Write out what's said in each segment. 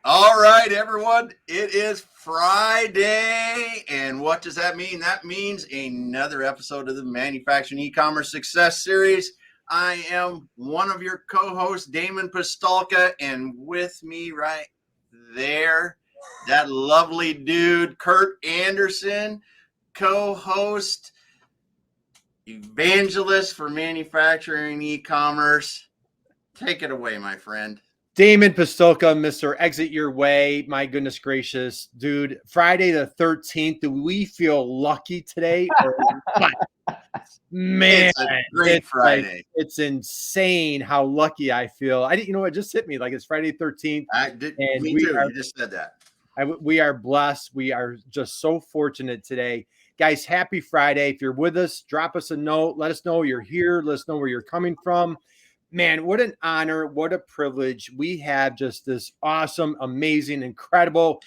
All right, everyone. It is Friday. And what does that mean? That means another episode of the Manufacturing Ecommerce Success Series. I am one of your co hosts, Damon Pistolka, and with me right there, that lovely dude, Kurt Anderson, co host, evangelist for manufacturing e-commerce. Take it away, my friend. Damon Pistolka, Mr. Exit Your Way. My goodness gracious, dude. Friday the 13th. Do we feel lucky today or what? Man, It's a great Friday. it's insane how lucky I feel. I didn't, you know, it just hit me like it's Friday 13th, and Me too. You just said that. we are blessed. We are just so fortunate today. Guys, happy Friday. If you're with us, drop us a note. Let us know you're here. Let us know where you're coming from. Man, what an honor. What a privilege. We have just this awesome, amazing, incredible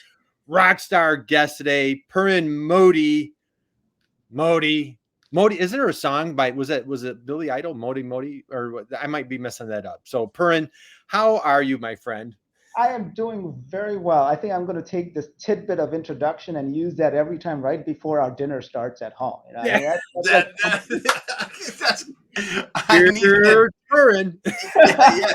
rock star guest today, Parin Mody. Mody, isn't there a song by was it Billy Idol? Mody, or I might be messing that up. So Parin, how are you, my friend? I am doing very well. I think I'm going to take this tidbit of introduction and use that every time right before our dinner starts at home. You know, Yeah. That's I need You're Parin. yeah.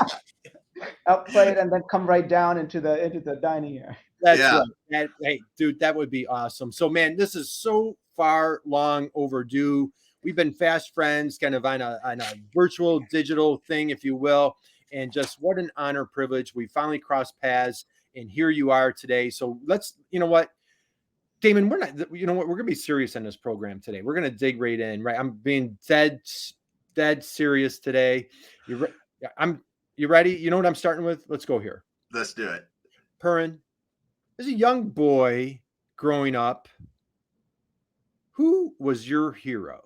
outplay it and then come right down into the dining area. That's Yeah. right. Hey, dude, that would be awesome. So, man, this is so far long overdue. We've been fast friends, kind of on a virtual digital thing, if you will. And just what an honor, privilege. We finally crossed paths, and here you are today. So let's, you know what, Damon, we're not, you know what, we're gonna be serious on this program today. We're gonna dig right in, right? I'm being dead serious today. You ready? You know what I'm starting with? Let's go here. Let's do it. Purin, as a young boy growing up, who was your hero?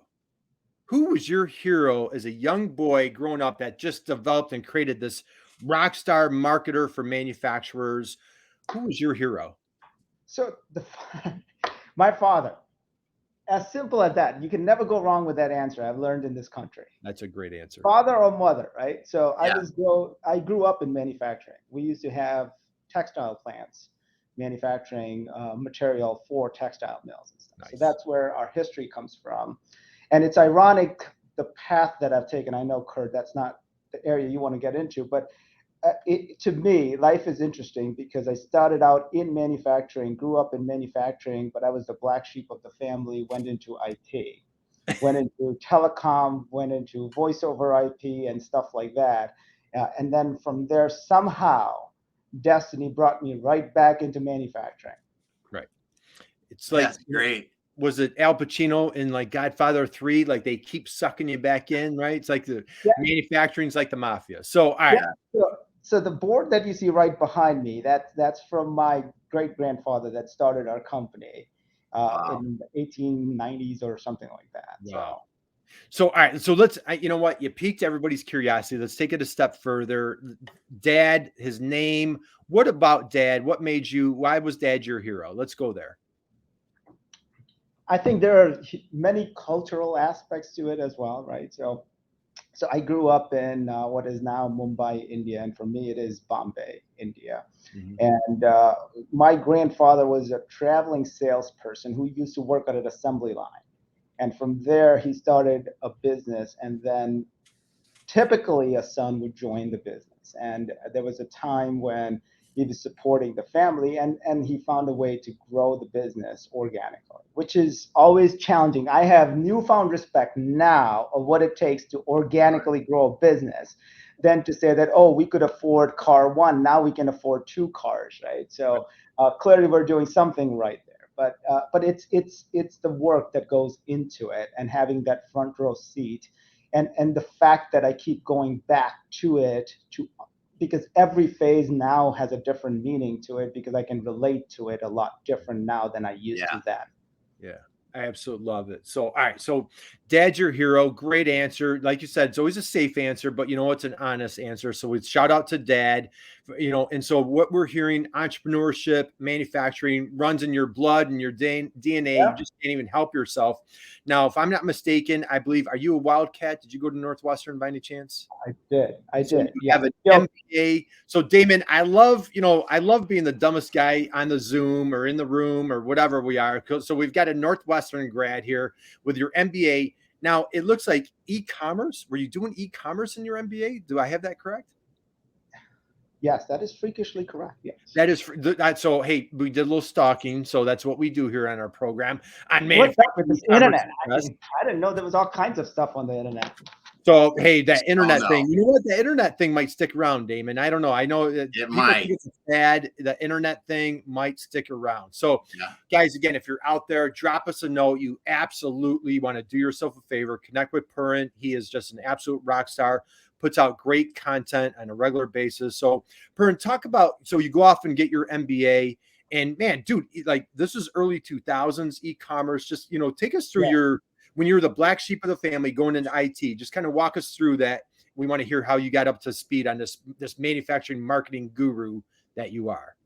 Who was your hero as a young boy growing up that just developed and created this rock star marketer for manufacturers? Who was your hero? So my father, as simple as that. You can never go wrong with that answer. I've learned in this country. That's a great answer. Father or mother, right? So Yeah. I grew up in manufacturing. We used to have textile plants manufacturing material for textile mills and stuff. Nice. So that's where our history comes from. And it's ironic the path that I've taken. I know, Kurt, that's not the area you want to get into, but to me, life is interesting because I started out in manufacturing, grew up in manufacturing, but I was the black sheep of the family, went into IT, went into telecom, went into voice over IP and stuff like that. And then from there, somehow, destiny brought me right back into manufacturing. Right. It's like, That's great. Was it Al Pacino in like Godfather 3? Like they keep sucking you back in, right? It's like the manufacturing's like the mafia. So, all right. So the board that you see right behind me, that's from my great grandfather that started our company Wow. in the 1890s or something like that. Wow. So, all right. So let's, you know what? You piqued everybody's curiosity. Let's take it a step further. Dad, his name. What about Dad? Why was Dad your hero? Let's go there. I think there are many cultural aspects to it as well, right? So I grew up in what is now Mumbai, India, and for me it is Bombay, India. Mhm. And my grandfather was a traveling salesperson who used to work at an assembly line. And from there, he started a business, and then typically a son would join the business. And there was a time when he was supporting the family, and he found a way to grow the business organically, which is always challenging. I have newfound respect now of what it takes to organically grow a business than to say that, oh, we could afford car one, now we can afford two cars, right? So clearly we're doing something right there. But it's the work that goes into it and having that front row seat and the fact that I keep going back to it because every phase now has a different meaning to it because I can relate to it a lot different now than I used to then. Yeah, I absolutely love it. So, all right. So, Dad's your hero. Great answer. Like you said, it's always a safe answer, but you know, it's an honest answer. So we shout out to Dad, you know. And so what we're hearing, entrepreneurship, manufacturing runs in your blood and your DNA. Yeah, You just can't even help yourself. Now, if I'm not mistaken, I believe, are you a Wildcat? Did you go to Northwestern by any chance? I did. I So did. you Yeah. have an Yo, MBA. So Damon, I love, you know, I love being the dumbest guy on the Zoom or in the room or whatever we are. So we've got a Northwestern grad here with your MBA. Now it looks like e-commerce. Were you doing e-commerce in your MBA? Do I have that correct? yes, that is freakishly correct. Yes. That is that. So hey, we did a little stalking. So that's what we do here on our program on What's up with manufacturing this e-commerce internet? success. I didn't know there was all kinds of stuff on the internet. So hey, that Oh, internet no. thing. You know what? The internet thing might stick around, Damon. I don't know. I know that It people might. think it's bad. The internet thing might stick around. So, Yeah. guys, again, if you're out there, drop us a note. You absolutely want to do yourself a favor. Connect with Parin. He is just an absolute rock star. Puts out great content on a regular basis. So, Parin, talk about. So you go off and get your MBA. And man, dude, like this is early 2000s e-commerce. Just take us through Yeah. your when you're the black sheep of the family going into IT. Just kind of walk us through that. We want to hear how you got up to speed on this manufacturing marketing guru that you are.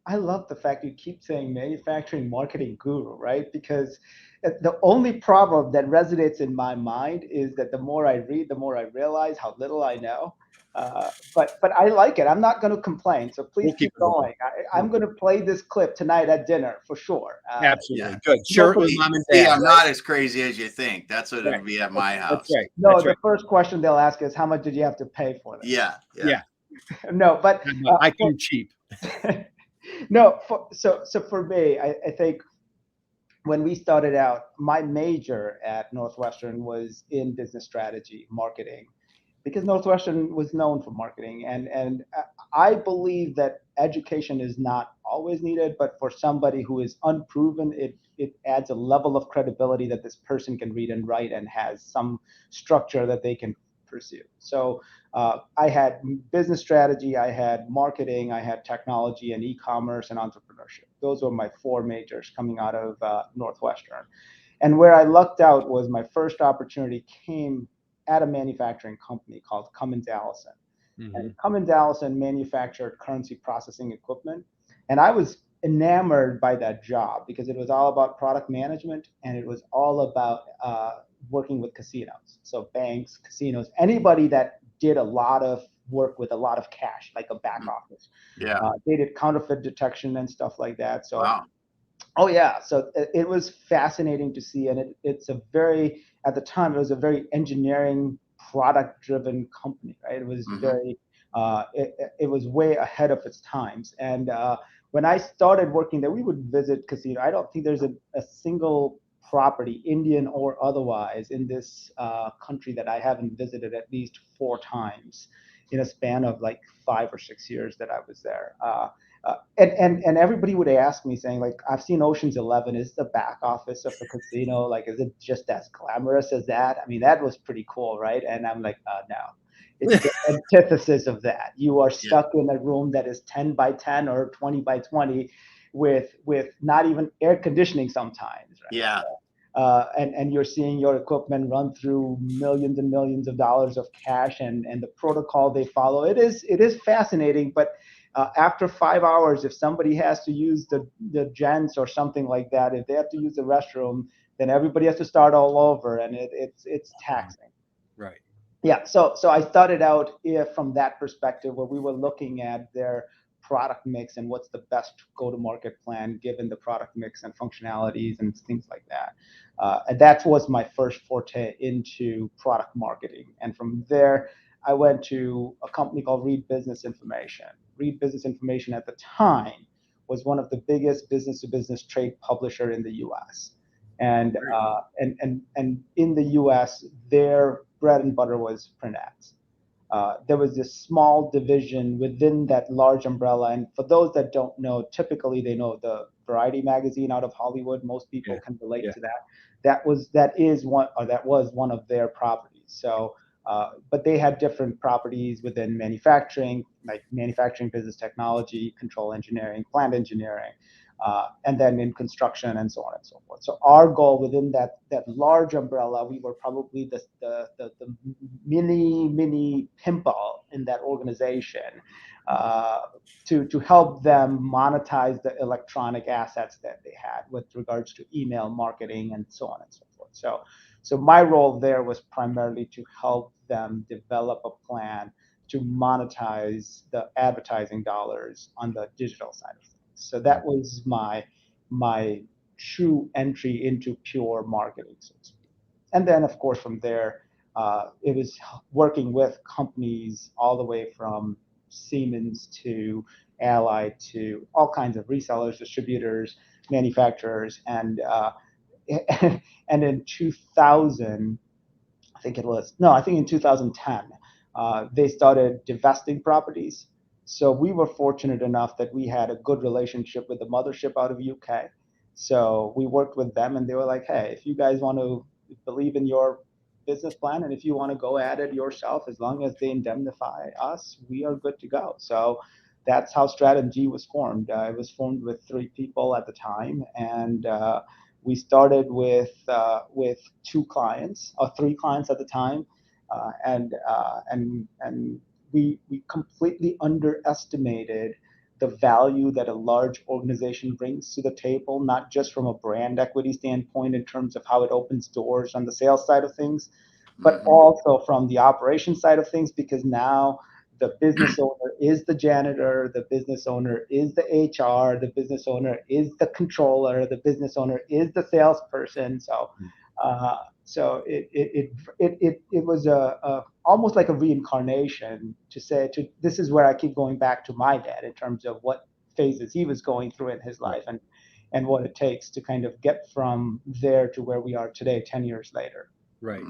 I love the fact you keep saying manufacturing marketing guru, right? Because the only proverb that resonates in my mind is that the more I read, the more I realize how little I know. But I like it. I'm not going to complain. So please We'll keep keep it going. moving. I'm going to play this clip tonight at dinner for sure. Absolutely. Yeah. Good. Share it with mom and See, dad. I'm not as crazy as you think. That's what Right. it'll be at my That's house. right. No, That's the right. first question they'll ask is how much did you have to pay for this? Yeah. Yeah. No, but I come cheap. no. So for me, I think when we started out, my major at Northwestern was in business strategy, marketing, because Northwestern was known for marketing. And I believe that education is not always needed, but for somebody who is unproven, it adds a level of credibility that this person can read and write and has some structure that they can pursue. So I had business strategy, I had marketing, I had technology and e-commerce and entrepreneurship. Those were my four majors coming out of Northwestern. And where I lucked out was my first opportunity came at a manufacturing company called Cummins Allison. Mm-hmm. And Cummins Allison manufactured currency processing equipment. And I was enamored by that job because it was all about product management and it was all about working with casinos. So banks, casinos, anybody that did a lot of work with a lot of cash, like a back office. Yeah. They did counterfeit detection and stuff like that. So Wow. oh yeah, so it was fascinating to see, and it's a very, at the time, it was a very engineering product-driven company, right? It was very, it was way ahead of its times. And when I started working there, we would visit casino. I don't think there's a single property, Indian or otherwise, in this country that I haven't visited at least 4 times in a span of like 5 or 6 years that I was there. And everybody would ask me saying, like, I've seen Ocean's 11. Is the back office of a casino, like, is it just as glamorous as that? I mean, that was pretty cool, right? And I'm like, no, it's the antithesis of that. You are stuck in a room that is 10 by 10 or 20 by 20 with not even air conditioning sometimes, right? Yeah. And you're seeing your equipment run through millions and millions of dollars of cash and the protocol they follow. It is fascinating, but after 5 hours, if somebody has to use the gents or something like that, if they have to use the restroom, then everybody has to start all over, and it's taxing. Right. Yeah. So I started out from that perspective where we were looking at their product mix and what's the best go-to-market plan given the product mix and functionalities and things like that. And that was my first forte into product marketing. And from there, I went to a company called Reed Business Information. Reed Business Information at the time was one of the biggest business-to-business trade publisher in the U.S. And in the U.S., their bread and butter was print ads. There was this small division within that large umbrella. And for those that don't know, typically they know the Variety magazine out of Hollywood. Most people can relate to that. That was one of their properties. So, but they had different properties within manufacturing, like manufacturing business technology, control engineering, plant engineering. and then in construction and so on and so forth. So our goal within that large umbrella, we were probably the mini pimple in that organization, to help them monetize the electronic assets that they had with regards to email marketing and so on and so forth. So my role there was primarily to help them develop a plan to monetize the advertising dollars on the digital side of things. So that was my true entry into pure marketing, so to speak. And then, of course, from there, it was working with companies all the way from Siemens to Allied to all kinds of resellers, distributors, manufacturers, and and in 2000, I think in 2010, they started divesting properties. So we were fortunate enough that we had a good relationship with the mothership out of UK. So we worked with them, and they were like, "Hey, if you guys want to believe in your business plan, and if you want to go at it yourself, as long as they indemnify us, we are good to go." So that's how StratMg was formed. It was formed with 3 people at the time, and we started with 2 clients or 3 clients at the time, and we completely underestimated the value that a large organization brings to the table, not just from a brand equity standpoint in terms of how it opens doors on the sales side of things, but also from the operation side of things, because now the business owner is the janitor, the business owner is the HR, the business owner is the controller, the business owner is the salesperson. So it was a almost like a reincarnation to this is where I keep going back to my dad in terms of what phases he was going through in his life, and what it takes to kind of get from there to where we are today 10 years later. Right.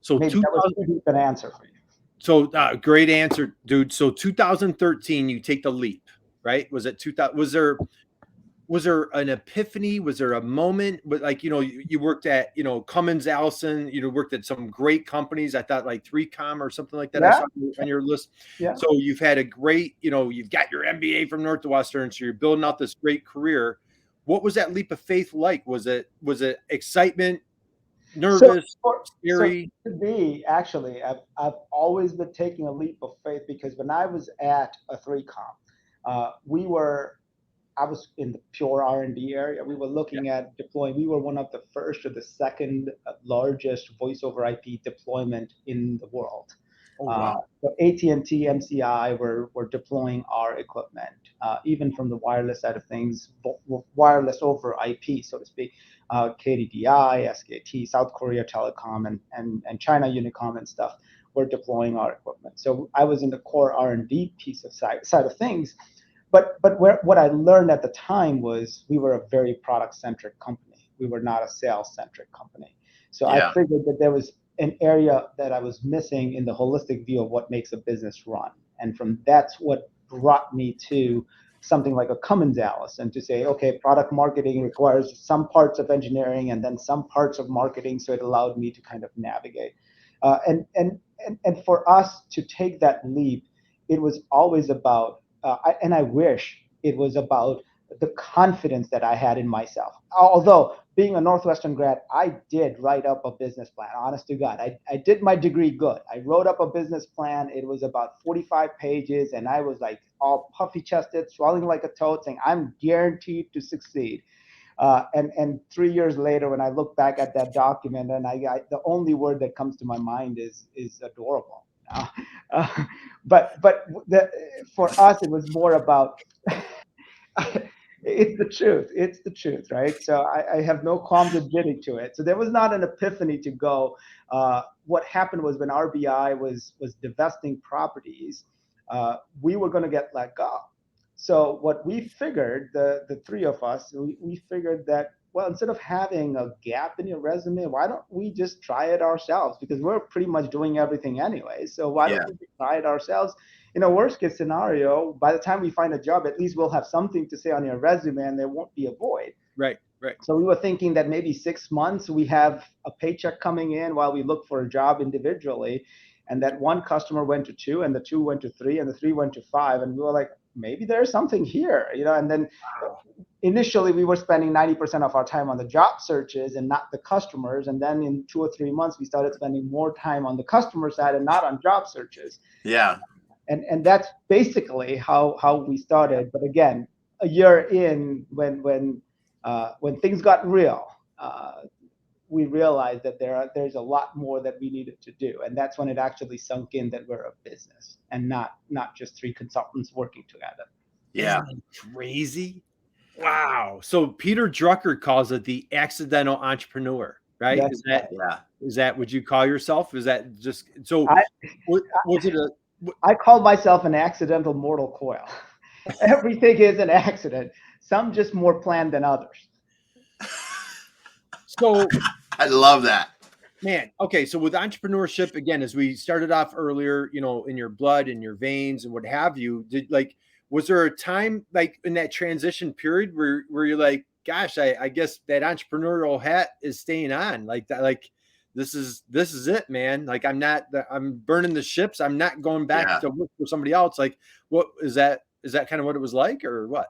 So maybe that was a deep an answer for you. So great answer, dude. So 2013, you take the leap, right? Was it 2000? Was there an epiphany? Was there a moment? But like, you worked at, Cummins Allison, worked at some great companies. I thought like 3Com or something like that. Yeah. I saw on your list. Yeah. So you've had a great, you've got your MBA from Northwestern. So you're building out this great career. What was that leap of faith like? Was it excitement, nervous, scary? So to me, actually, I've always been taking a leap of faith, because when I was at a 3Com, I was in the pure R&D area. We were looking at deploying. We were one of the first or the second largest voice over IP deployment in the world. Oh, wow. So AT&T, MCI were deploying our equipment, even from the wireless side of things, wireless over IP, so to speak. KDDI, SKT, South Korea Telecom, and China Unicom and stuff were deploying our equipment. So I was in the core R&D piece of side of things. But what I learned at the time was we were a very product-centric company. We were not a sales-centric company. So I figured that there was an area that I was missing in the holistic view of what makes a business run. And that's what brought me to something like a Cummins Allison, to say, okay, product marketing requires some parts of engineering and then some parts of marketing. So it allowed me to kind of navigate. And for us to take that leap, it was always about, and I wish it was about the confidence that I had in myself. Although being a Northwestern grad, I did write up a business plan, honest to God. I did my degree good. I wrote up a business plan. It was about 45 pages, and I was like all puffy chested, swelling like a toad, saying, I'm guaranteed to succeed. And 3 years later, when I look back at that document, and the only word that comes to my mind is adorable. But for us, it was more about it's the truth, right? So I have no qualms admitting to it. So there was not an epiphany to go. What happened was, when RBI was divesting properties, we were going to get let go. So what we figured, the 3 of us, we figured that, well, instead of having a gap in your resume, why don't we just try it ourselves? Because we're pretty much doing everything anyway. So why don't we try it ourselves? In a worst case scenario, by the time we find a job, at least we'll have something to say on your resume, and there won't be a void. Right. So we were thinking that maybe 6 months we have a paycheck coming in while we look for a job individually. And that one customer went to 2, and the 2 went to 3, and the 3 went to 5. And we were like, maybe there's something here, And then initially we were spending 90% of our time on the job searches and not the customers. And then in 2 or 3 months, we started spending more time on the customer side and not on job searches. Yeah. And that's basically how we started. But again, a year in, when things got real, we realized that there's a lot more that we needed to do, and that's when it actually sunk in that we're a business and not just 3 consultants working together. Yeah. Isn't that crazy? Wow. So Peter Drucker calls it the accidental entrepreneur, right? That's Is that would you call yourself? Is that just so? Was it a? I call myself an accidental mortal coil. Everything is an accident. Some just more planned than others. So I love that. Man, okay. So with entrepreneurship, again, as we started off earlier, you know, in your blood, in your veins, and what have you, was there a time like in that transition period where you're like, gosh, I guess that entrepreneurial hat is staying on, like that, like this is it, man. Like I'm burning the ships. I'm not going back to work for somebody else. Like, what is that? Is that kind of what it was like, or what?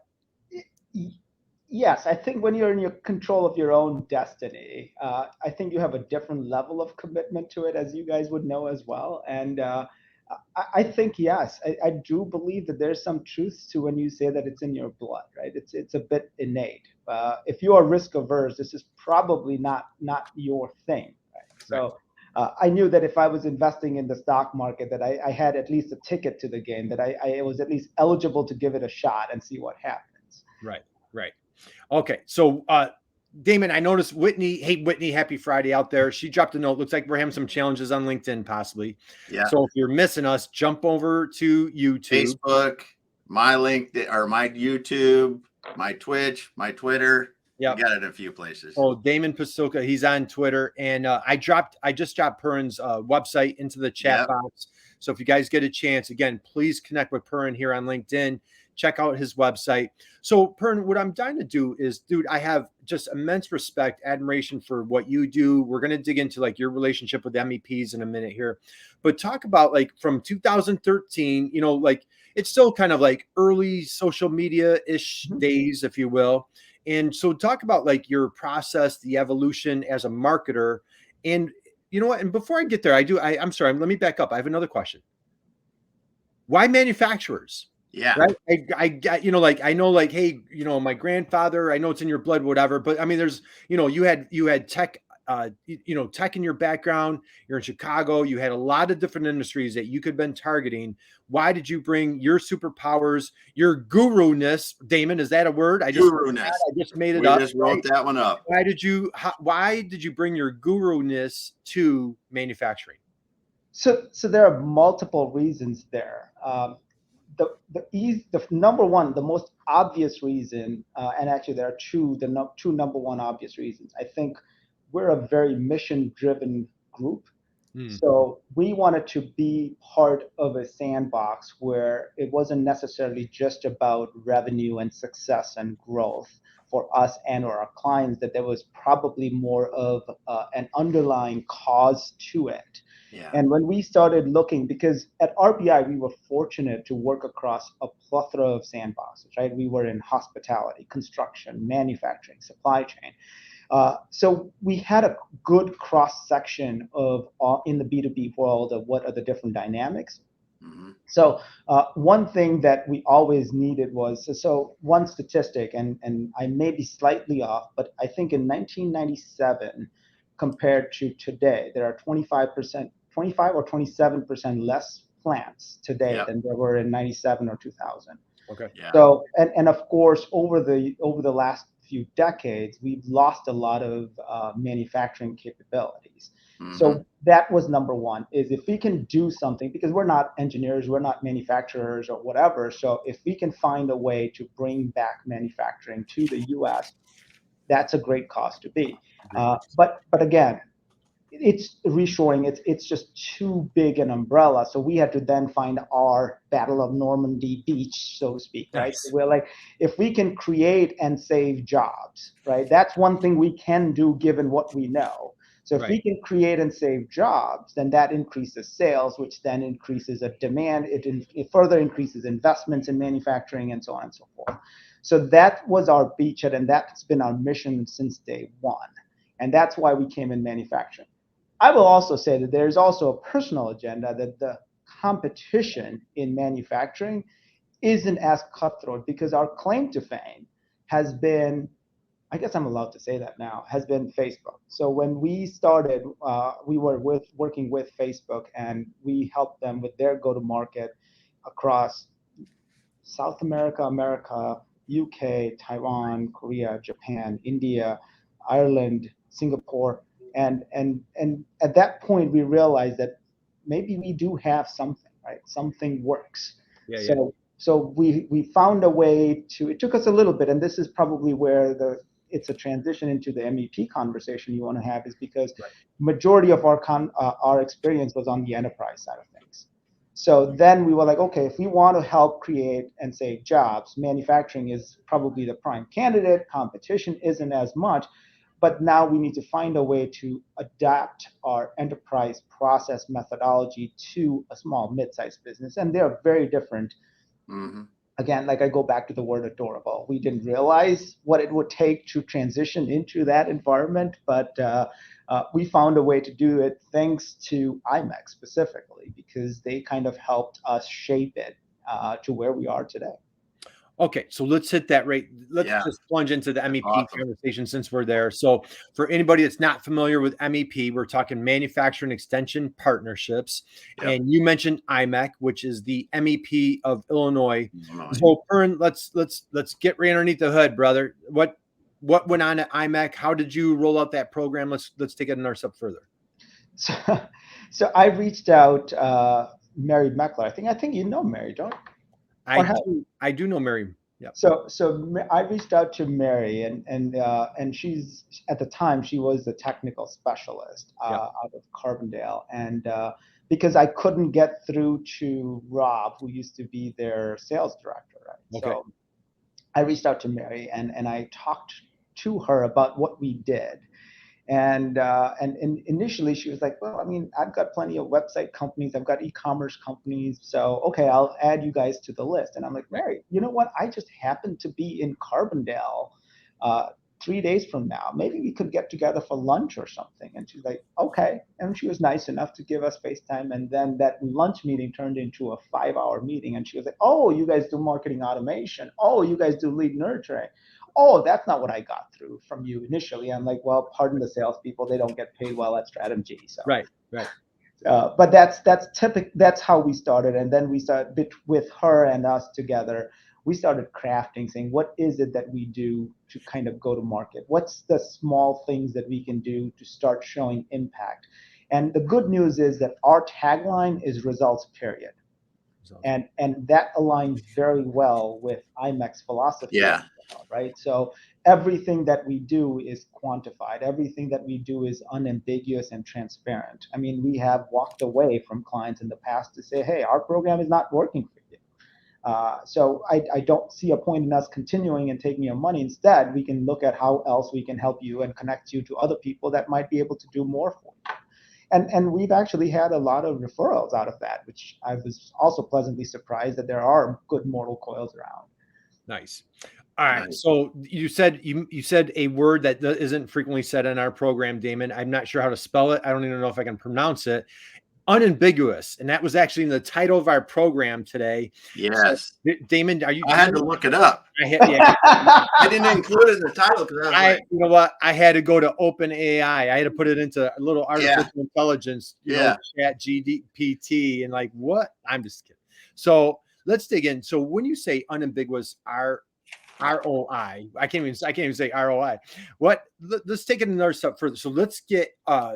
Yes, I think when you're in your control of your own destiny, I think you have a different level of commitment to it, as you guys would know as well. And I think, yes, I do believe that there's some truth to when you say that it's in your blood, right? It's a bit innate. If you are risk averse, this is probably not your thing, right? So I knew that if I was investing in the stock market, that I had at least a ticket to the game, that I was at least eligible to give it a shot and see what happens. Right. Okay. So, Damon, I noticed Whitney. Hey, Whitney, happy Friday out there. She dropped a note. Looks like we're having some challenges on LinkedIn, possibly. Yeah. So if you're missing us, jump over to YouTube, Facebook, my LinkedIn, or my YouTube, my Twitch, my Twitter. Yeah, got it in a few places. Oh, Damon Pasulka, he's on Twitter, and I just dropped Parin's website into the chat box. So if you guys get a chance, again, please connect with Parin here on LinkedIn. Check out his website. So Parin, what I'm dying to do is, dude, I have just immense respect, admiration for what you do. We're going to dig into like your relationship with MEPs in a minute here, but talk about like from 2013, you know, like it's still kind of like early social media-ish days, if you will. And so talk about like your process, the evolution as a marketer. And you know what? And before I get there, I'm sorry, let me back up. I have another question. Why manufacturers? Yeah. Right. I you know, like, I know, like, hey, you know, my grandfather, I know it's in your blood, whatever, but I mean, there's, you know, you had tech, you know, tech in your background, you're in Chicago, you had a lot of different industries that you could have been targeting. Why did you bring your superpowers, your guru-ness? Damon, is that a word? I just made it up. We just wrote that one up. Why did you bring your guru-ness to manufacturing? So there are multiple reasons there. The number one, the most obvious reason, and actually there are two number one obvious reasons. I think we're a very mission-driven group. So we wanted to be part of a sandbox where it wasn't necessarily just about revenue and success and growth for us and or our clients, that there was probably more of an underlying cause to it. Yeah. And when we started looking, because at RBI, we were fortunate to work across a plethora of sandboxes, right? We were in hospitality, construction, manufacturing, supply chain. So we had a good cross section of in the B2B world of what are the different dynamics. So one thing that we always needed was, so one statistic, and I may be slightly off, but I think in 1997 compared to today, there are 25 or 27% less plants today than there were in 97 or 2000. Okay. Yeah. So and of course over the last few decades, we've lost a lot of manufacturing capabilities. So that was number one, is if we can do something, because we're not engineers, we're not manufacturers or whatever. So if we can find a way to bring back manufacturing to the US, that's a great cause to be. But again, it's reshoring. It's just too big an umbrella. So we had to then find our Battle of Normandy Beach, so to speak, right? Nice. So we're like, if we can create and save jobs, right? That's one thing we can do given what we know. So if we can create and save jobs, then that increases sales, which then increases a demand. It further increases investments in manufacturing and so on and so forth. So that was our beachhead, and that's been our mission since day one. And that's why we came in manufacturing. I will also say that there's also a personal agenda that the competition in manufacturing isn't as cutthroat, because our claim to fame has been, I guess I'm allowed to say that now, has been Facebook. So when we started, we were working with Facebook, and we helped them with their go-to-market across South America, UK, Taiwan, Korea, Japan, India, Ireland, Singapore. And at that point, we realized that maybe we do have something, right? Something works. So we found a way to, it took us a little bit, and this is probably where it's a transition into the MEP conversation you want to have, is because majority of our experience was on the enterprise side of things. So then we were like, okay, if we want to help create and save jobs, manufacturing is probably the prime candidate. Competition isn't as much, but now we need to find a way to adapt our enterprise process methodology to a small mid-sized business, and they're very different. Again, like I go back to the word adorable. We didn't realize what it would take to transition into that environment, but we found a way to do it thanks to IMEX specifically, because they kind of helped us shape it to where we are today. Okay, so let's hit that right. Let's just plunge into the MEP conversation since we're there. So for anybody that's not familiar with MEP, we're talking manufacturing extension partnerships. And you mentioned IMEC, which is the MEP of Illinois. So Parin, let's get right underneath the hood, brother. What went on at IMEC? How did you roll out that program? Let's take it another step further. So I reached out, Mary Meckler. I think you know Mary, don't you? I do know Mary. Yeah. So I reached out to Mary, and she's, at the time, she was the technical specialist out of Carbondale, and because I couldn't get through to Rob, who used to be their sales director, right? Okay. So I reached out to Mary, and I talked to her about what we did. And initially she was like, well, I mean, I've got plenty of website companies, I've got e-commerce companies, so okay, I'll add you guys to the list. And I'm like, Mary, you know what? I just happened to be in Carbondale 3 days from now. Maybe we could get together for lunch or something. And she's like, okay. And she was nice enough to give us FaceTime. And then that lunch meeting turned into a 5-hour meeting. And she was like, oh, you guys do marketing automation. Oh, you guys do lead nurturing. Oh, that's not what I got through from you initially. I'm like, well, pardon the salespeople, they don't get paid well at StratMg. So right. But that's typical. That's how we started, and then we started with her and us together. We started crafting, saying, what is it that we do to kind of go to market? What's the small things that we can do to start showing impact? And the good news is that our tagline is results, period. And that aligns very well with IMEC's philosophy. Right. So everything that we do is quantified. Everything that we do is unambiguous and transparent. I mean, we have walked away from clients in the past to say, hey, our program is not working for you. So I don't see a point in us continuing and taking your money. Instead, we can look at how else we can help you and connect you to other people that might be able to do more for you. And we've actually had a lot of referrals out of that, which I was also pleasantly surprised that there are good mortal coils around. Nice. All right. Nice. So you said a word that isn't frequently said in our program, Damon. I'm not sure how to spell it. I don't even know if I can pronounce it. Unambiguous. And that was actually in the title of our program today. Yes. So, Damon, I had to look it up. I didn't include it in the title because you know what? I had to go to OpenAI. I had to put it into a little artificial intelligence, you know, chat GPT, and like, what? I'm just kidding. So let's dig in. So when you say unambiguous, ROI. I can't even say ROI. Let's take it another step further. So let's get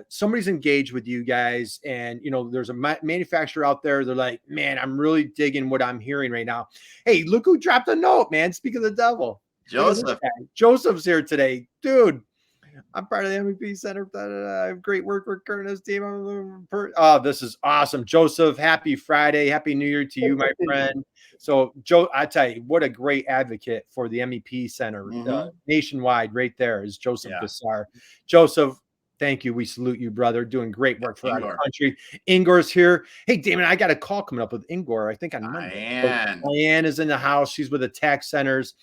somebody's engaged with you guys, and you know there's a manufacturer out there. They're like, man, I'm really digging what I'm hearing right now. Hey, look who dropped a note, man. Speak of the devil, Joseph. Joseph's here today, dude. I'm part of the MVP Center. I have great work with Curtis team. Oh, this is awesome. Joseph, happy Friday. Happy New Year to you, my friend. So, Joe, I tell you, what a great advocate for the MEP Center nationwide right there is Joseph Gassar. Joseph, thank you. We salute you, brother. Doing great work for our country. Ingor's here. Hey, Damon, I got a call coming up with Ingor, I think on Monday. Diane is in the house. She's with the tax centers.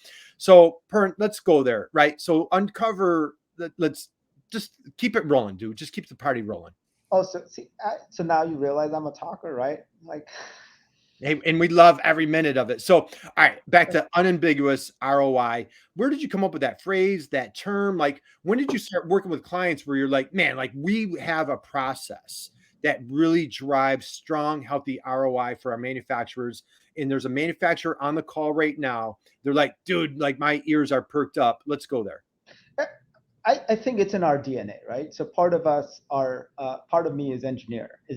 So let's go there, right? So uncover, let's just keep it rolling, dude. Just keep the party rolling. Oh, so see, so now you realize I'm a talker, right? Like, Hey, and we love every minute of it. So, all right, back to unambiguous ROI. Where did you come up with that phrase, that term? Like, when did you start working with clients where you're like, man, like we have a process that really drives strong, healthy ROI for our manufacturers? And there's a manufacturer on the call right now. They're like, dude, like my ears are perked up. Let's go there. I think it's in our DNA, right? So part of us are, part of me is an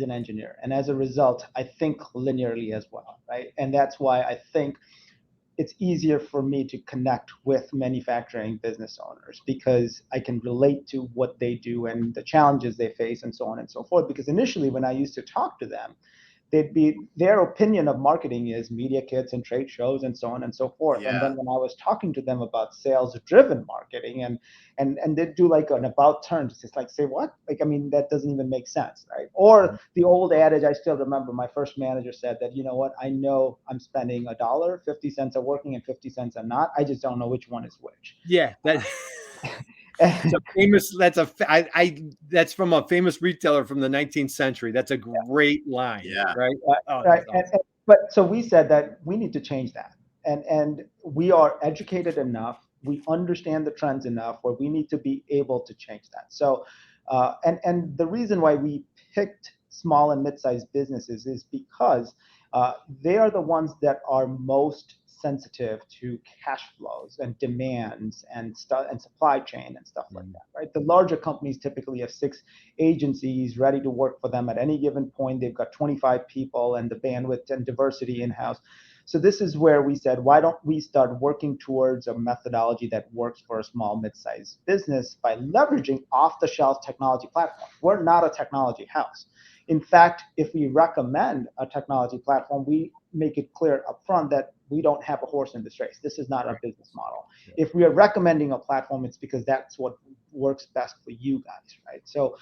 engineer. And as a result, I think linearly as well, right? And that's why I think it's easier for me to connect with manufacturing business owners, because I can relate to what they do and the challenges they face and so on and so forth. Because initially when I used to talk to them, their opinion of marketing is media kits and trade shows and so on and so forth. Yeah. And then when I was talking to them about sales driven marketing and they do like an about turn, it's like, say what? Like, I mean, that doesn't even make sense, right? Or the old adage, I still remember my first manager said that, you know what, I know I'm spending $1, 50 cents are working and 50 cents are not. I just don't know which one is which. Yeah, that's a famous. That's from a famous retailer from the 19th century. That's a great line. Yeah. Right. Oh, right. awesome. But so we said that we need to change that. And we are educated enough, we understand the trends enough where we need to be able to change that. So, and the reason why we picked small and mid-sized businesses is because they are the ones that are most sensitive to cash flows and demands and stuff and supply chain and stuff like that, right? The larger companies typically have 6 agencies ready to work for them at any given point. They've got 25 people and the bandwidth and diversity in-house. So this is where we said, why don't we start working towards a methodology that works for a small, mid-sized business by leveraging off-the-shelf technology platforms. We're not a technology house. In fact, if we recommend a technology platform, we make it clear upfront that we don't have a horse in this race. This is not our business model. If we are recommending a platform, it's because that's what works best for you guys, right? So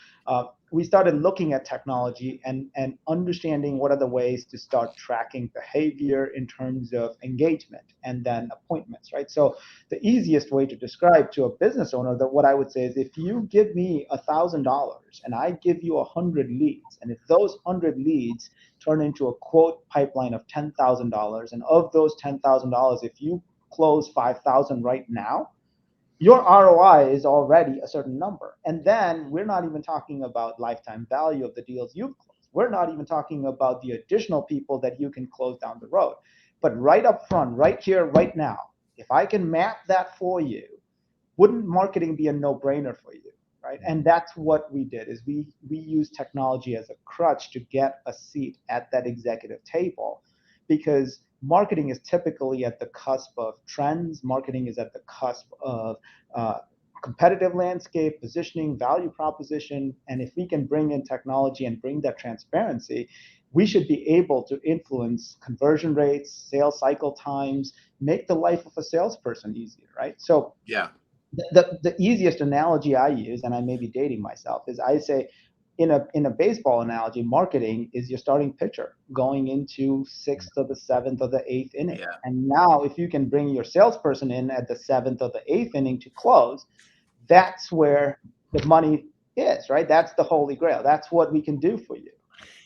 we started looking at technology and understanding what are the ways to start tracking behavior in terms of engagement and then appointments, right? So the easiest way to describe to a business owner that what I would say is, if you give me $1,000 and I give you 100 leads, and if those 100 leads turn into a quote pipeline of $10,000, and of those $10,000, if you close 5,000 right now, your ROI is already a certain number. And then we're not even talking about lifetime value of the deals you've closed. We're not even talking about the additional people that you can close down the road. But right up front, right here, right now, if I can map that for you, wouldn't marketing be a no-brainer for you, right? And that's what we did, is we use technology as a crutch to get a seat at that executive table, because marketing is typically at the cusp of trends. Marketing is at the cusp of competitive landscape, positioning, value proposition. And if we can bring in technology and bring that transparency, we should be able to influence conversion rates, sales cycle times, make the life of a salesperson easier, right? So yeah, the easiest analogy I use, and I may be dating myself, is I say, in a baseball analogy, marketing is your starting pitcher going into 6th or the 7th or the 8th inning. Yeah. And now if you can bring your salesperson in at the 7th or the 8th inning to close, that's where the money is, right? That's the holy grail. That's what we can do for you.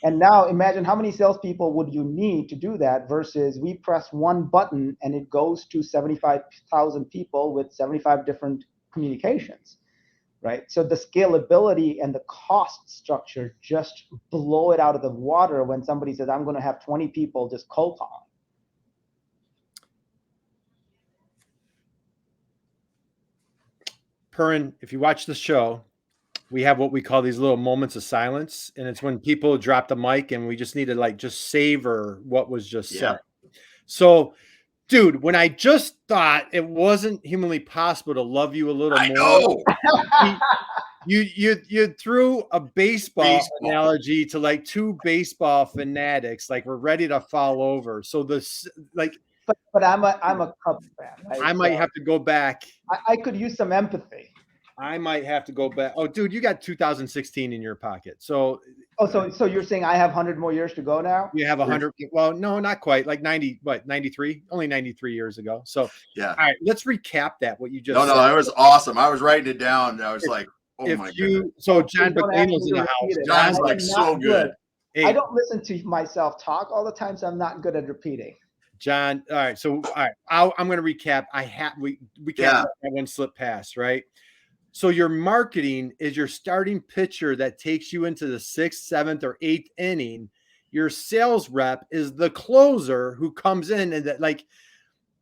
And now imagine how many salespeople would you need to do that, versus we press one button and it goes to 75,000 people with 75 different communications, right? So the scalability and the cost structure just blow it out of the water when somebody says, I'm going to have 20 people just cold calling. Parin, if you watch the show, we have what we call these little moments of silence, and it's when people drop the mic and we just need to like just savor what was just said. So, dude, when I just thought it wasn't humanly possible to love you a little more, you threw a baseball analogy to like 2 baseball fanatics, like we're ready to fall over. So this, like, but I'm a Cubs fan, right? I might have to go back. I could use some empathy. I might have to go back. Oh, dude, you got 2016 in your pocket. So Oh, so you're saying I have 100 more years to go now? You have 100. Well, no, not quite. Like 90, what, 93? Only 93 years ago. So, Yeah. all right, let's recap that, what you just No, said. it was awesome. I was writing it down. I was like, oh If my you, goodness. so Oh, John don't ask Baclino's me in to the house. repeat it. John's I like am so not good. Hey, I don't listen to myself talk all the time, so I'm not good at repeating. John. All right. So, all right, I'm going to recap. We can't let that one slip past, right? So your marketing is your starting pitcher that takes you into the 6th, 7th, or 8th inning. Your sales rep is the closer who comes in and that, like,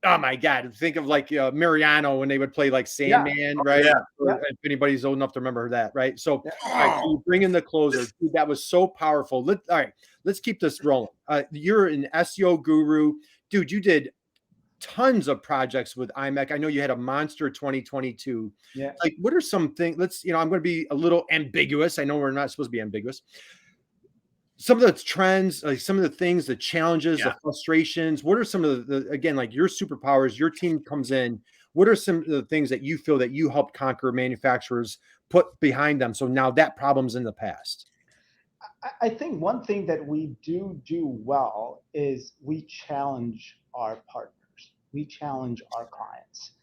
oh my God, think of like Mariano when they would play like Sandman, right? Yeah. Or if anybody's old enough to remember that, right? So, Yeah. all right, so you bring in the closer. Dude, that was so powerful. All right, let's keep this rolling. You're an SEO guru. Dude, you did tons of projects with IMEC. I know you had a monster 2022. Yeah. Like, what are some things? I'm going to be a little ambiguous. I know we're not supposed to be ambiguous. Some of the trends, like some of the things, the challenges, the frustrations. What are some of the again, like your superpowers? Your team comes in. What are some of the things that you feel that you help conquer manufacturers put behind them? So now that problem's in the past. I think one thing that we do well is we challenge our partners. We challenge our clients.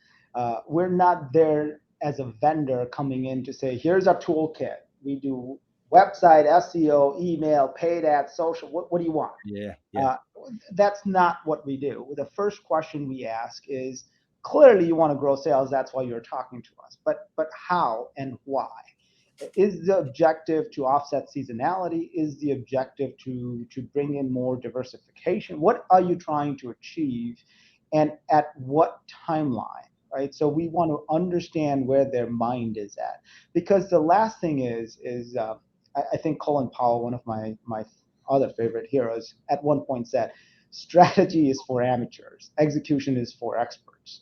We're not there as a vendor coming in to say, here's our toolkit. We do website, SEO, email, paid ads, social. What do you want? Yeah. That's not what we do. The first question we ask is, clearly you want to grow sales. That's why you're talking to us. But how and why? Is the objective to offset seasonality? Is the objective to bring in more diversification? What are you trying to achieve, and at what timeline? Right. So we want to understand where their mind is at, because the last thing is I think Colin Powell, one of my other favorite heroes, at one point said, "Strategy is for amateurs, execution is for experts."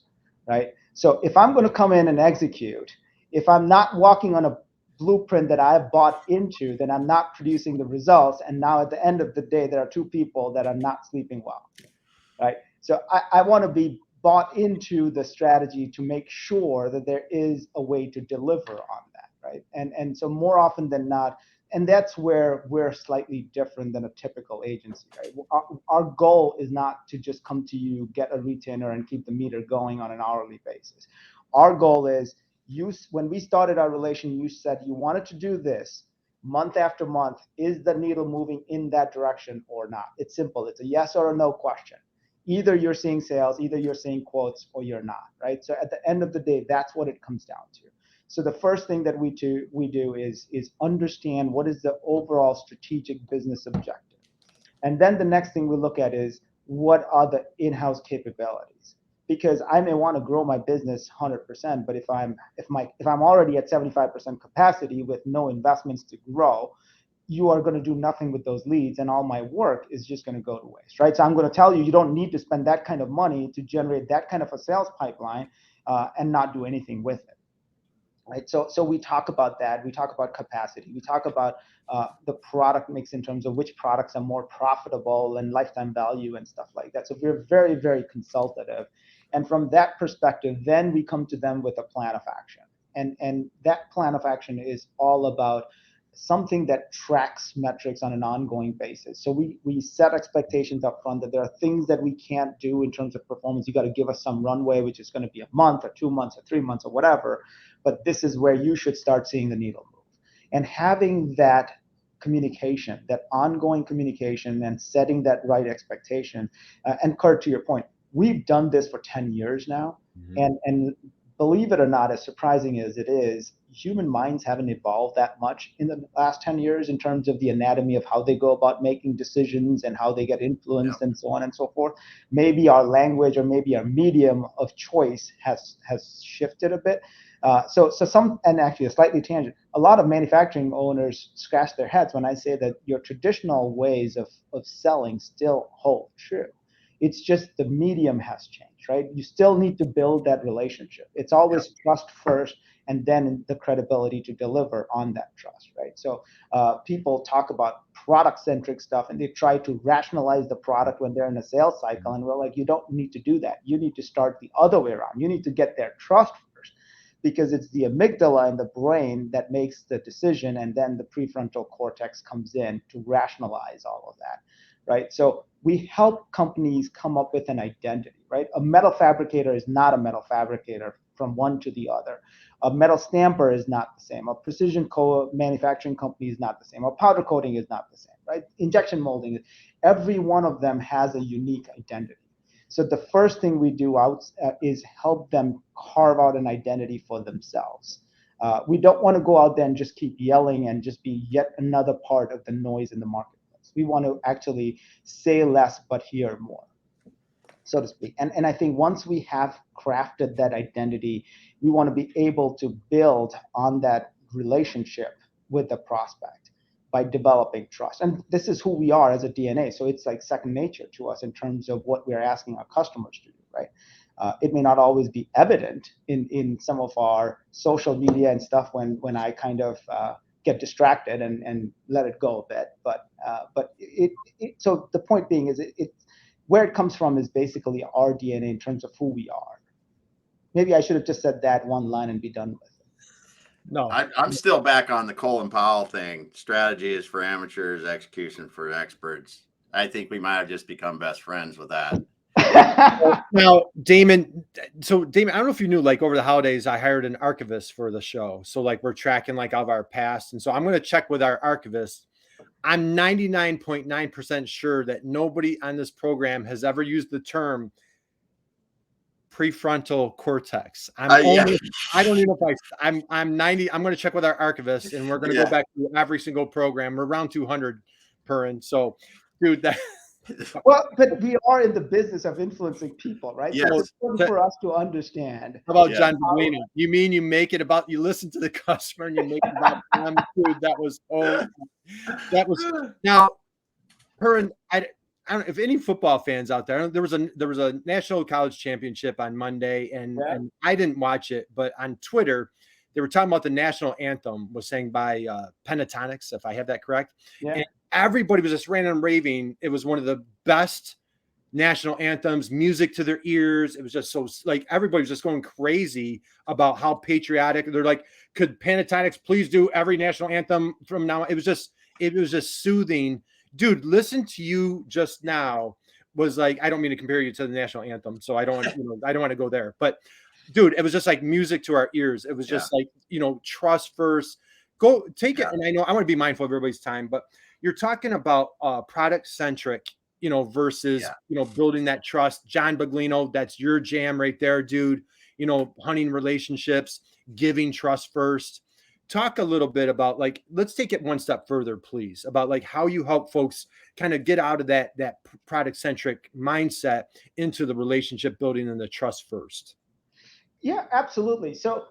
Right. So if I'm going to come in and execute, if I'm not walking on a blueprint that I've bought into, then I'm not producing the results. And now at the end of the day, there are two people that are not sleeping well, right? So I want to be bought into the strategy to make sure that there is a way to deliver on that, right? And so more often than not, and that's where we're slightly different than a typical agency, right? Our goal is not to just come to you, get a retainer, and keep the meter going on an hourly basis. Our goal is, when we started our relation, you said you wanted to do this month after month. Is the needle moving in that direction or not? It's simple. It's a yes or a no question. Either you're seeing sales, either you're seeing quotes, or you're not, right? So at the end of the day, that's what it comes down to. So the first thing that we do is understand what is the overall strategic business objective. And then the next thing we look at is, what are the in-house capabilities? Because I may want to grow my business 100%, but if I'm already at 75% capacity with no investments to grow, you are going to do nothing with those leads, and all my work is just going to go to waste, right? So I'm going to tell you, you don't need to spend that kind of money to generate that kind of a sales pipeline and not do anything with it. Right. So we talk about that. We talk about capacity. We talk about the product mix in terms of which products are more profitable and lifetime value and stuff like that. So we're very, very consultative. And from that perspective, then we come to them with a plan of action. And that plan of action is all about something that tracks metrics on an ongoing basis. So we set expectations up front that there are things that we can't do in terms of performance. You got to give us some runway, which is going to be a month or 2 months or 3 months or whatever. But this is where you should start seeing the needle move. And having that communication, that ongoing communication, and setting that right expectation. And Kurt, to your point, we've done this for 10 years now. Mm-hmm. And believe it or not, as surprising as it is, human minds haven't evolved that much in the last 10 years in terms of the anatomy of how they go about making decisions and how they get influenced and so on and so forth. Maybe our language or maybe our medium of choice has shifted a bit. So some, and actually a slightly tangent, a lot of manufacturing owners scratch their heads when I say that your traditional ways of selling still hold true. It's just the medium has changed, right? You still need to build that relationship. It's always trust first, and then the credibility to deliver on that trust, right? So people talk about product-centric stuff, and they try to rationalize the product when they're in a sales cycle, and we're like, you don't need to do that. You need to start the other way around. You need to get their trust first. because it's the amygdala in the brain that makes the decision, and then the prefrontal cortex comes in to rationalize all of that, right? So we help companies come up with an identity, right? A metal fabricator is not a metal fabricator from one to the other. A metal stamper is not the same. A precision manufacturing company is not the same. A powder coating is not the same, right? Injection molding, every one of them has a unique identity. So the first thing we do is help them carve out an identity for themselves. We don't want to go out there and just keep yelling and just be yet another part of the noise in the marketplace. We want to actually say less but hear more, so to speak. And I think once we have crafted that identity, we want to be able to build on that relationship with the prospect by developing trust. And this is who we are as a DNA. So it's like second nature to us in terms of what we're asking our customers to do, right? It may not always be evident in some of our social media and stuff when I kind of get distracted and let it go a bit. But so the point being is where it comes from is basically our DNA in terms of who we are. Maybe I should have just said that one line and be done with it. No, I'm still back on the Colin Powell thing. Strategy is for amateurs, execution for experts. I think we might have just become best friends with that. Now, Damon, so Damon, I don't know if you knew, like over the holidays, I hired an archivist for the show. So like we're tracking like all of our past. And so I'm going to check with our archivist. I'm 99.9% sure that nobody on this program has ever used the term prefrontal cortex. I don't even know if I'm 90. I'm going to check with our archivist, and we're going to go back to every single program. We're around 200 per. So, dude, that. Well, but we are in the business of influencing people, right? Yes. So it's important for us to understand. How about John Baglino? You mean you make it about, you listen to the customer and you make it about them? Dude, that was now, Parin, I don't know if any football fans out there. There was a national college championship on Monday, and I didn't watch it, but on Twitter they were talking about the national anthem was sang by Pentatonics, if I have that correct. Yeah. And everybody was just ranting and raving. It was one of the best national anthems, music to their ears. It was just so, like, everybody was just going crazy about how patriotic. They're like, could Pentatonics please do every national anthem from now on? It was just soothing. Dude, listen to you just now was like, I don't mean to compare you to the national anthem, so I don't want to go there. But dude, it was just like music to our ears. It was just like, trust first. Go take it. And I know I want to be mindful of everybody's time, but you're talking about product centric, versus building that trust. John Baglino, that's your jam right there, dude. Hunting relationships, giving trust first. Talk a little bit about, like, let's take it one step further, please, about like how you help folks kind of get out of that product centric mindset into the relationship building and the trust first. Yeah, absolutely. So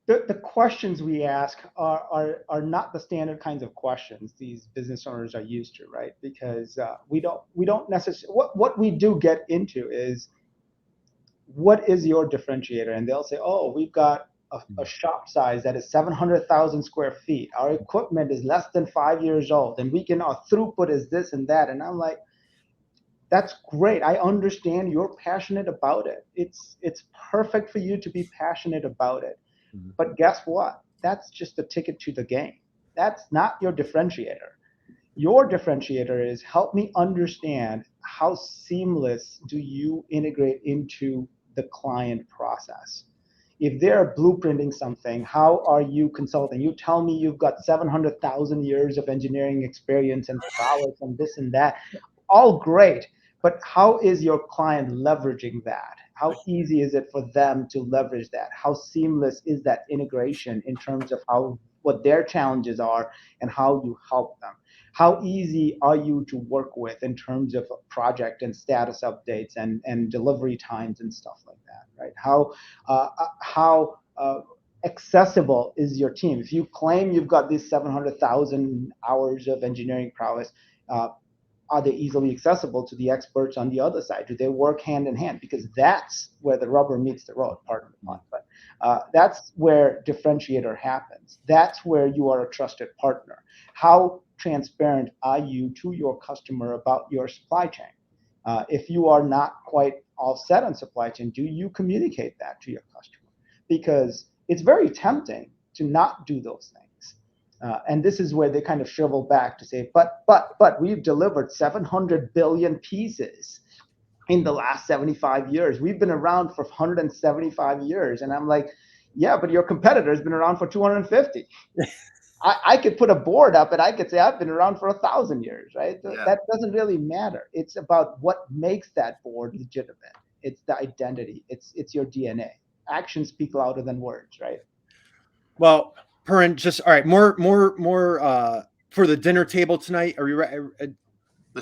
the questions we ask are not the standard kinds of questions these business owners are used to, right? Because we don't necessarily, what we do get into is, what is your differentiator? And they'll say, oh, we've got a shop size that is 700,000 square feet. Our equipment is less than 5 years old, and our throughput is this and that. And I'm like, that's great. I understand you're passionate about it. It's perfect for you to be passionate about it. Mm-hmm. But guess what? That's just a ticket to the game. That's not your differentiator. Your differentiator is, help me understand how seamless do you integrate into the client process. If they're blueprinting something, how are you consulting? You tell me you've got 700,000 years of engineering experience and prowess and this and that. All great. But how is your client leveraging that? How easy is it for them to leverage that? How seamless is that integration in terms of what their challenges are and how you help them? How easy are you to work with in terms of project and status updates and delivery times and stuff like that, right? How accessible is your team? If you claim you've got these 700,000 hours of engineering prowess, are they easily accessible to the experts on the other side? Do they work hand in hand? Because that's where the rubber meets the road, pardon the pun. But that's where differentiator happens. That's where you are a trusted partner. How transparent are you to your customer about your supply chain? If you are not quite all set on supply chain, do you communicate that to your customer? Because it's very tempting to not do those things. And this is where they kind of shrivel back to say, but we've delivered 700 billion pieces in the last 75 years. We've been around for 175 years. And I'm like, yeah, but your competitor has been around for 250. I could put a board up and I could say I've been around for 1,000 years, right? Yeah. That doesn't really matter. It's about what makes that board legitimate. It's the identity. It's your DNA. Actions speak louder than words, right? Well, Parin, just all right. More for the dinner table tonight. Are you ready?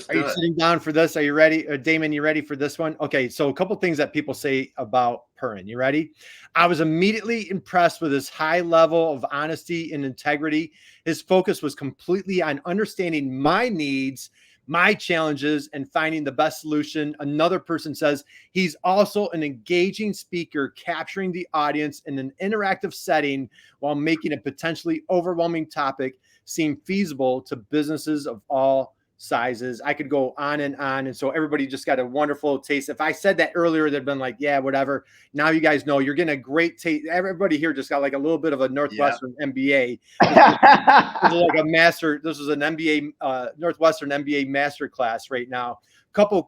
Are you sitting down for this? Are you ready? Damon, you ready for this one? Okay, so a couple things that people say about Parin. You ready? I was immediately impressed with his high level of honesty and integrity. His focus was completely on understanding my needs, my challenges, and finding the best solution. Another person says he's also an engaging speaker, capturing the audience in an interactive setting while making a potentially overwhelming topic seem feasible to businesses of all sizes. I could go on. And so everybody just got a wonderful taste. If I said that earlier, they'd been like, yeah, whatever. Now you guys know you're getting a great taste. Everybody here just got like a little bit of a Northwestern MBA. This is like a master. This is an MBA, Northwestern MBA master class right now.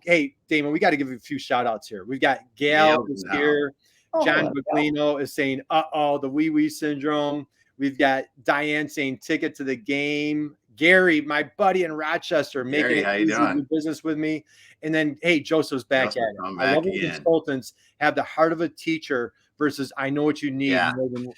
Hey, Damon, we got to give you a few shout outs here. We've got Gail is here. John Baclino is saying, the wee syndrome. We've got Diane saying ticket to the game. Gary, my buddy in Rochester, making it easy to do business with me. And then, hey, Joseph's back at it. I love when consultants have the heart of a teacher versus I know what you need. Yeah. More than,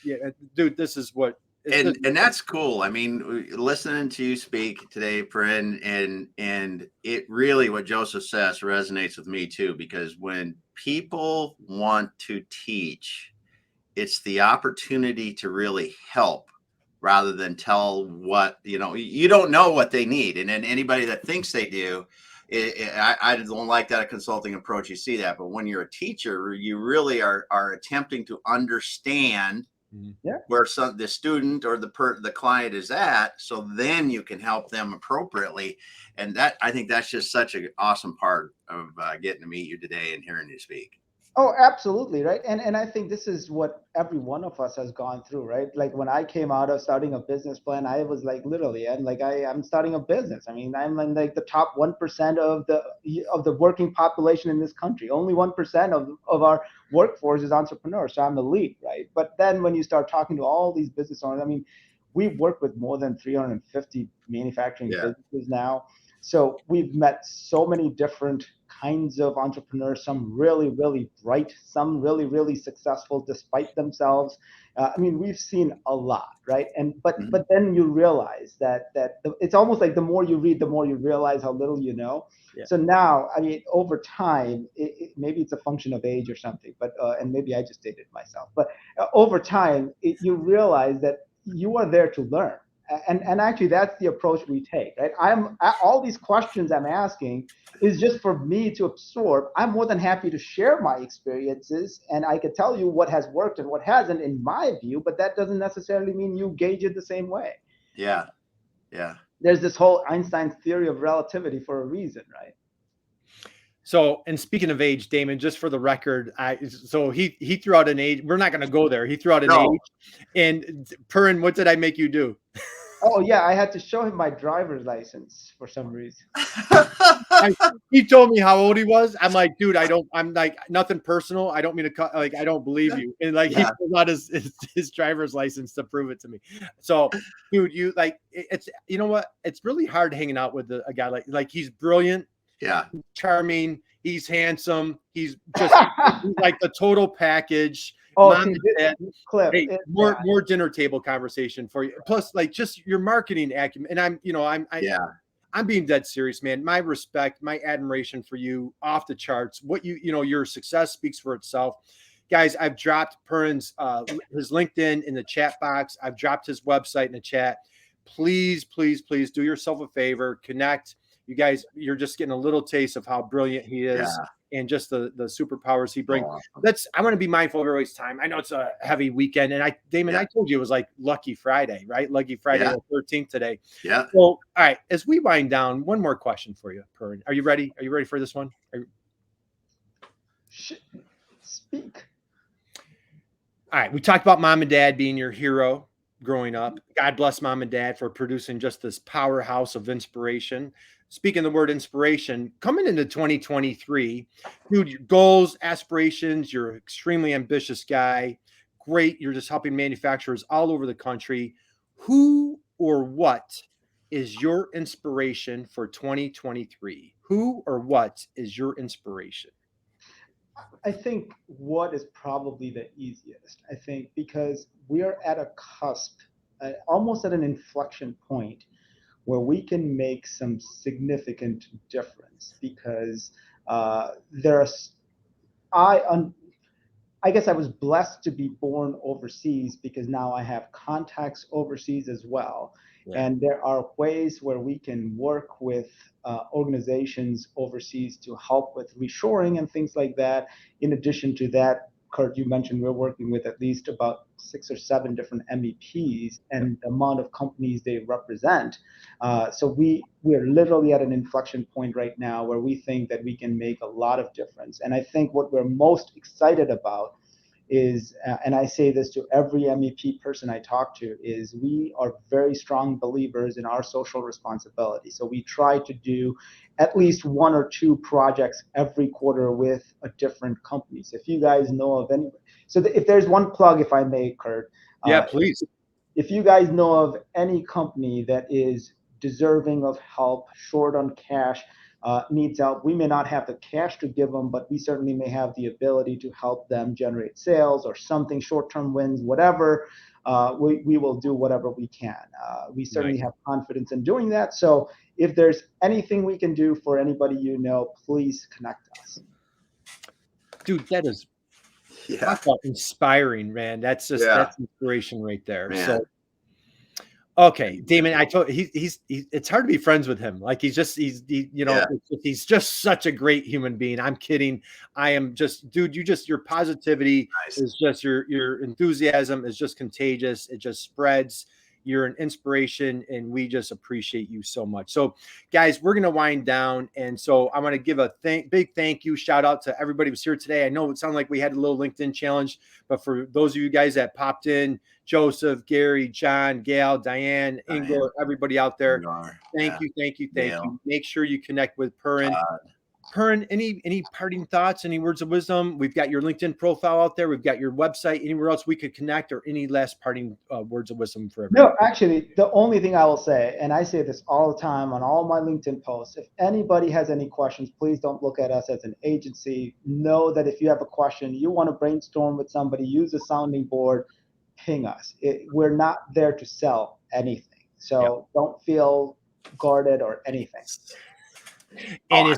dude, this is what. And that's cool. I mean, listening to you speak today, Parin, and it really, what Joseph says resonates with me too, because when people want to teach, it's the opportunity to really help rather than tell what, you don't know what they need. And then anybody that thinks they do, I don't like that consulting approach. You see that, but when you're a teacher, you really are attempting to understand where the student or the client is at, so then you can help them appropriately. And that, I think that's just such an awesome part of getting to meet you today and hearing you speak. Oh, absolutely. Right. And I think this is what every one of us has gone through, right? Like when I came out of starting a business plan, I was like, literally, and like, I'm starting a business. I mean, I'm in like the top 1% of the working population in this country. Only 1% of our workforce is entrepreneurs. So I'm elite, right? But then when you start talking to all these business owners, I mean, we've worked with more than 350 manufacturing businesses now. So we've met so many different kinds of entrepreneurs, some really, really bright, some really, really successful despite themselves. I mean, we've seen a lot, right? But then you realize that it's almost like the more you read, the more you realize how little you know. Yeah. So now, I mean, over time, maybe it's a function of age or something, but and maybe I just dated myself. But over time, you realize that you are there to learn. And actually, that's the approach we take, right? All these questions I'm asking is just for me to absorb. I'm more than happy to share my experiences, and I can tell you what has worked and what hasn't in my view, but that doesn't necessarily mean you gauge it the same way. Yeah. There's this whole Einstein's theory of relativity for a reason, right? So, and speaking of age, Damon, just for the record, so he threw out an age. We're not going to go there. He threw out an age. And Parin, what did I make you do? Oh yeah, I had to show him my driver's license for some reason. He told me how old he was. I'm like, dude, I'm like, nothing personal. I don't mean to I don't believe you. And like, he pulled out his driver's license to prove it to me. So, dude, you like, it's, you know what? It's really hard hanging out with a guy like he's brilliant. Yeah. He's charming. He's handsome. He's just he's like the total package. Clip. Hey, more dinner table conversation for you. Plus, like, just your marketing acumen. And I'm being dead serious, man. My respect, my admiration for you, off the charts. What your success speaks for itself. Guys, I've dropped Parin's his LinkedIn in the chat box. I've dropped his website in the chat. Please do yourself a favor, connect. You guys, you're just getting a little taste of how brilliant he is and just the superpowers he brings. I want to be mindful of everybody's time. I know it's a heavy weekend, and Damon, I told you it was like Lucky Friday, right? Lucky Friday, the 13th today. Yeah. So, all right, as we wind down, one more question for you, Parin. Are you ready? Are you ready for this one? Speak. All right, we talked about mom and dad being your hero growing up. God bless mom and dad for producing just this powerhouse of inspiration. Speaking of the word inspiration, coming into 2023, dude, your goals, aspirations, you're an extremely ambitious guy. Great. You're just helping manufacturers all over the country. Who or what is your inspiration for 2023? Who or what is your inspiration? I think what is probably the easiest, I think, because we are at a cusp, almost at an inflection point where we can make some significant difference because there's, I guess I was blessed to be born overseas because now I have contacts overseas as well. Yeah. And there are ways where we can work with organizations overseas to help with reshoring and things like that. In addition to that, Kurt, you mentioned we're working with at least about 6 or 7 different MEPs and the amount of companies they represent. So we're literally at an inflection point right now where we think that we can make a lot of difference. And I think what we're most excited about is, and I say this to every MEP person I talk to, is we are very strong believers in our social responsibility. So we try to do at least 1 or 2 projects every quarter with a different company. So if you guys know of any, so if there's one plug, if I may, Kurt. Yeah, please. If you guys know of any company that is deserving of help, short on cash, needs help, we may not have the cash to give them, but we certainly may have the ability to help them generate sales or something, short-term wins, whatever. We will do whatever we can. We certainly have confidence in doing that. So if there's anything we can do for anybody you know, please connect us. Dude, that is inspiring, man. That's just that's inspiration right there. Man. So okay, Damon, I told he's it's hard to be friends with him. Like he's just he's such a great human being. I'm kidding. I am just, dude, your positivity is just your enthusiasm is just contagious. It just spreads. You're an inspiration, and we just appreciate you so much. So, guys, we're gonna wind down, and so I want to give a big thank you, shout out to everybody who was here today. I know it sounded like we had a little LinkedIn challenge, but for those of you guys that popped in, Joseph, Gary, John, Gail, Diane, Ingor, everybody out there, thank you. Make sure you connect with Parin. Parin, any parting thoughts, any words of wisdom? We've got your LinkedIn profile out there. We've got your website. Anywhere else we could connect, or any last parting words of wisdom for everyone? No, actually, the only thing I will say, and I say this all the time on all my LinkedIn posts, if anybody has any questions, please don't look at us as an agency. Know that if you have a question, you want to brainstorm with somebody, use a sounding board, ping us. We're not there to sell anything. So don't feel guarded or anything. And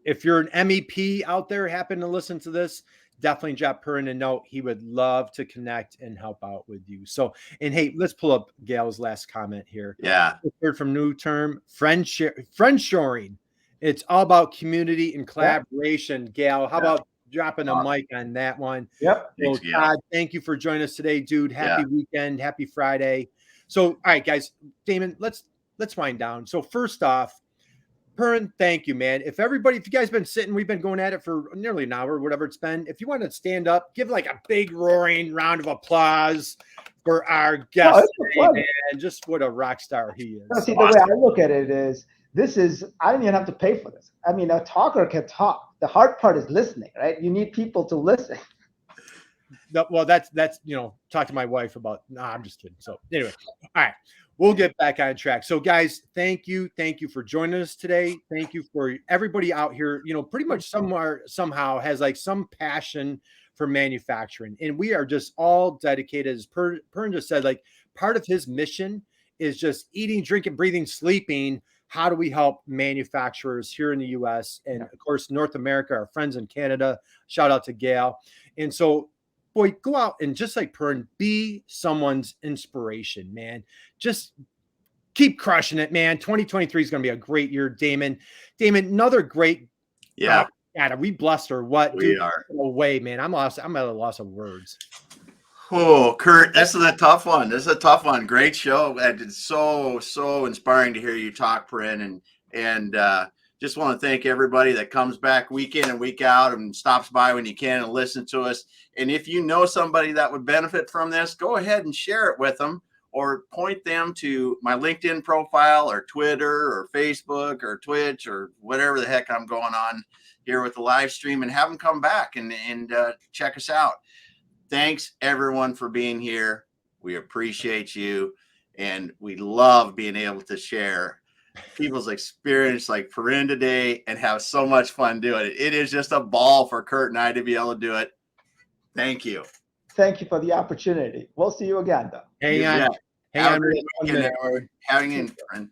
if you're an MEP out there, happen to listen to this, definitely drop Parin a note. He would love to connect and help out with you. So, and hey, let's pull up Gail's last comment here. Yeah. Heard from new term, friend shoring. It's all about community and collaboration. Gail, how about dropping a mic on that one? Yep. So, Todd, thank you for joining us today, dude. Happy weekend. Happy Friday. So, all right, guys, Damon, let's wind down. So first off, Parin, thank you, man. If you guys been sitting, we've been going at it for nearly an hour, whatever it's been. If you want to stand up, give like a big roaring round of applause for our guest today, man. Just what a rock star he is. No, see, the way I look at it is, I didn't even have to pay for this. I mean, a talker can talk. The hard part is listening, right? You need people to listen. No, well, that's talk to my wife about. No, I'm just kidding. So anyway, all right. We'll get back on track. So, guys, thank you for joining us today. Thank you for everybody out here. Pretty much somehow has like some passion for manufacturing, and we are just all dedicated. As Parin just said, like part of his mission is just eating, drinking, breathing, sleeping. How do we help manufacturers here in the U.S. and of course North America? Our friends in Canada. Shout out to Gail. And so, boy, go out and just like Parin, be someone's inspiration, man. Just keep crushing it, man. 2023 is going to be a great year, Damon. Another great. God, are we blessed or what? We are. No way, man. I'm at a loss of words. Oh, Kurt, this is a tough one. Great show. It's so inspiring to hear you talk, Parin, and just want to thank everybody that comes back week in and week out and stops by when you can and listen to us. And if you know somebody that would benefit from this, go ahead and share it with them, or point them to my LinkedIn profile or Twitter or Facebook or Twitch or whatever the heck I'm going on here with the live stream, and have them come back and check us out. Thanks everyone for being here. We appreciate you, and we love being able to share people's experience like Parin today and have so much fun doing it. It is just a ball for Kurt and I to be able to do it. Thank you. Thank you for the opportunity. We'll see you again, though. Hang on. Have a great One weekend, minute. everyone. Hang in, Parin.